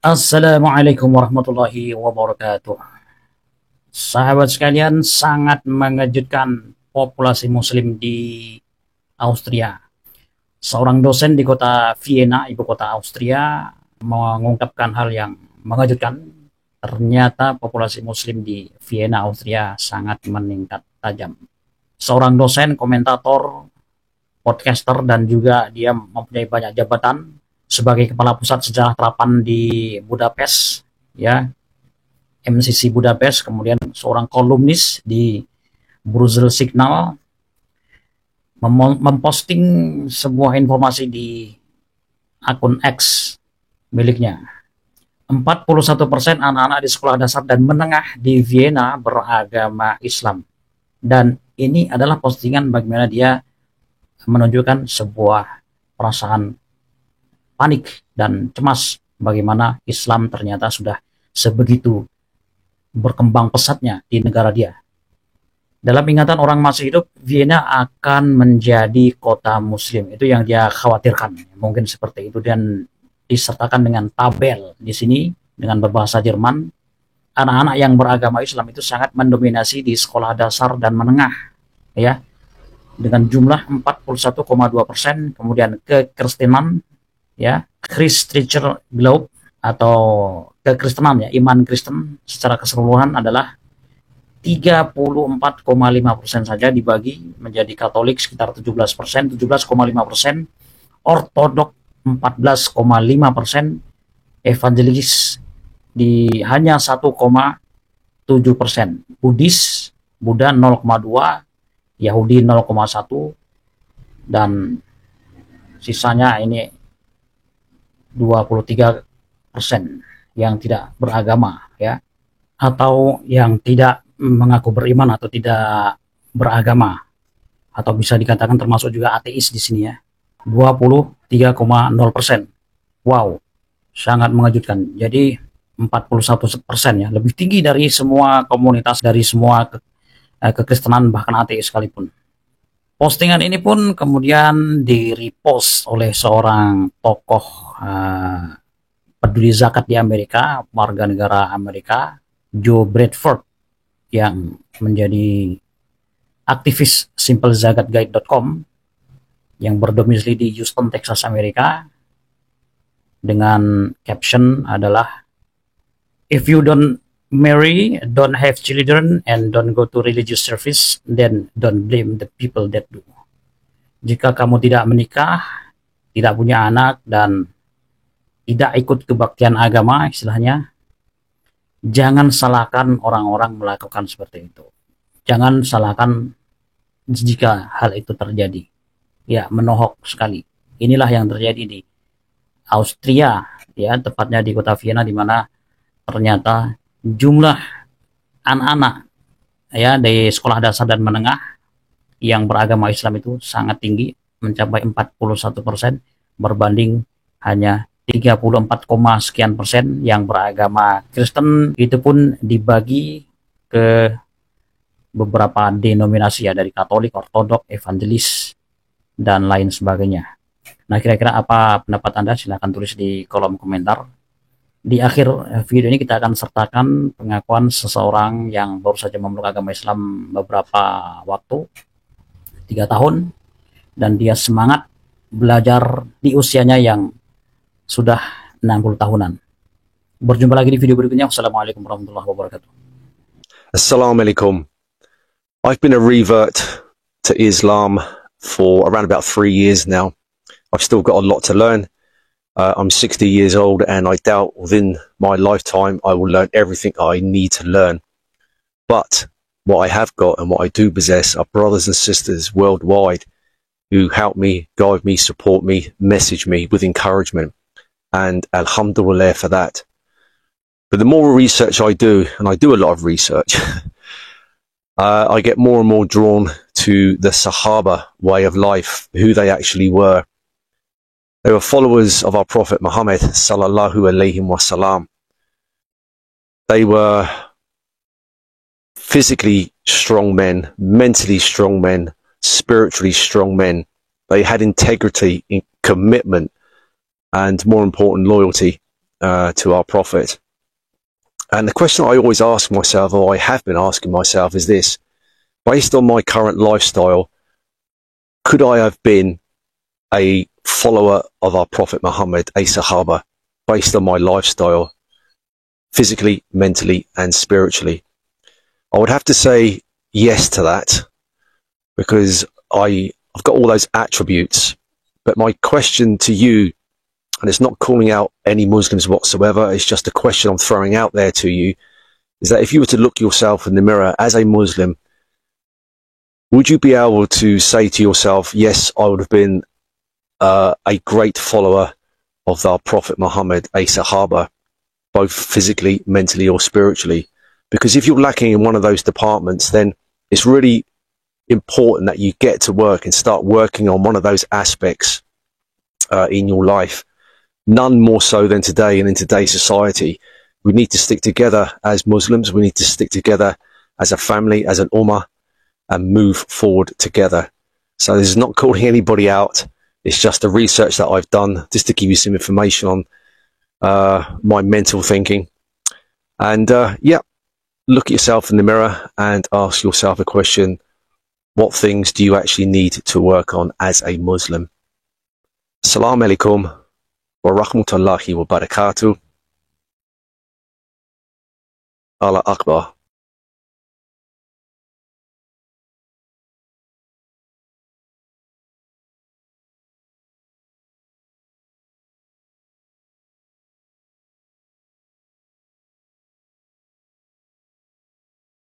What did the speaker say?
Assalamualaikum warahmatullahi wabarakatuh. Sahabat sekalian, sangat mengejutkan populasi muslim di Austria. Seorang dosen di kota Vienna, ibu kota Austria, mengungkapkan hal yang mengejutkan. Ternyata populasi muslim di Vienna, Austria sangat meningkat tajam. Seorang dosen, komentator, podcaster, dan juga dia mempunyai banyak jabatan sebagai kepala pusat sejarah terapan di Budapest, ya, MCC Budapest, kemudian seorang kolumnis di Brussels Signal, memposting sebuah informasi di akun X miliknya. 41% anak-anak di sekolah dasar dan menengah di Vienna beragama Islam. Dan ini adalah postingan bagaimana dia menunjukkan sebuah perasaan panik dan cemas bagaimana Islam ternyata sudah sebegitu berkembang pesatnya di negara dia. Dalam ingatan orang masih hidup, Vienna akan menjadi kota muslim. Itu yang dia khawatirkan. Mungkin seperti itu, dan disertakan dengan tabel di sini dengan berbahasa Jerman. Anak-anak yang beragama Islam itu sangat mendominasi di sekolah dasar dan menengah, ya, dengan jumlah 41,2%. Kemudian kekristenan, ya, Christlicher Glaube atau kekristenan, ya, iman Kristen secara keseluruhan adalah 34,5% saja, dibagi menjadi Katolik sekitar 17%, 17,5%, Ortodok 14,5%, Evangelis di hanya 1,7%, Buddha 0,2%, Yahudi 0,1%, dan sisanya ini 23% yang tidak beragama, ya, atau yang tidak mengaku beriman atau tidak beragama, atau bisa dikatakan termasuk juga ateis di sini, ya. 23,0%. Wow, sangat mengejutkan. Jadi 41%, ya, lebih tinggi dari semua komunitas, dari semua kekristenan, bahkan ateis sekalipun. Postingan ini pun kemudian di-repost oleh seorang tokoh peduli zakat di Amerika, warga negara Amerika, Joe Bradford, yang menjadi aktivis simplezagatguide.com yang berdomisili di Houston, Texas, Amerika, dengan caption adalah, "If you don't marry, don't have children, and don't go to religious service, then don't blame the people that do." Jika kamu tidak menikah, tidak punya anak, dan tidak ikut kebaktian agama, istilahnya, jangan salahkan orang-orang melakukan seperti itu. Jangan salahkan jika hal itu terjadi. Ya, menohok sekali. Inilah yang terjadi di Austria, ya, tepatnya di kota Vienna, di mana ternyata jumlah anak-anak, ya, dari sekolah dasar dan menengah yang beragama Islam itu sangat tinggi, mencapai 41% berbanding hanya 34, sekian persen yang beragama Kristen. Itu pun dibagi ke beberapa denominasi, ya, dari Katolik, Ortodok, Evangelis, dan lain sebagainya. Nah, kira-kira apa pendapat Anda? Silahkan tulis di kolom komentar. Di akhir video ini kita akan sertakan pengakuan seseorang yang baru saja memeluk agama Islam beberapa waktu, 3 tahun, dan dia semangat belajar di usianya yang sudah 60 tahunan. Berjumpa lagi di video berikutnya. Wassalamualaikum warahmatullahi wabarakatuh. Assalamualaikum. I've been a revert to Islam for around about 3 years now. I've still got a lot to learn. I'm 60 years old, and I doubt within my lifetime I will learn everything I need to learn. But what I have got and what I do possess are brothers and sisters worldwide who help me, guide me, support me, message me with encouragement. And alhamdulillah for that. But the more research I do, and I do a lot of research, I get more and more drawn to the Sahaba way of life, who they actually were. They were followers of our Prophet Muhammad sallallahu alaihi wasallam. They were physically strong men, mentally strong men, spiritually strong men. They had integrity, commitment, and more important, loyalty. to our Prophet. And the question I always ask myself, or I have been asking myself, is this: based on my current lifestyle, could I have been a follower of our Prophet Muhammad, a Sahaba, based on my lifestyle, physically, mentally, and spiritually? I would have to say yes to that, because I've got all those attributes. But my question to you, and it's not calling out any Muslims whatsoever, it's just a question I'm throwing out there to you, is that if you were to look yourself in the mirror as a Muslim, would you be able to say to yourself, yes, I would have been a great follower of our Prophet Muhammad, a Sahaba, both physically, mentally, or spiritually? Because if you're lacking in one of those departments, then it's really important that you get to work and start working on one of those aspects in your life. None more so than today, and in today's society. We need to stick together as Muslims. We need to stick together as a family, as an ummah, and move forward together. So this is not calling anybody out. It's just the research that I've done, just to give you some information on my mental thinking. And yeah, look at yourself in the mirror and ask yourself a question: what things do you actually need to work on as a Muslim? Assalamu alaikum wa rahmatullahi wa barakatuh. Allah Akbar.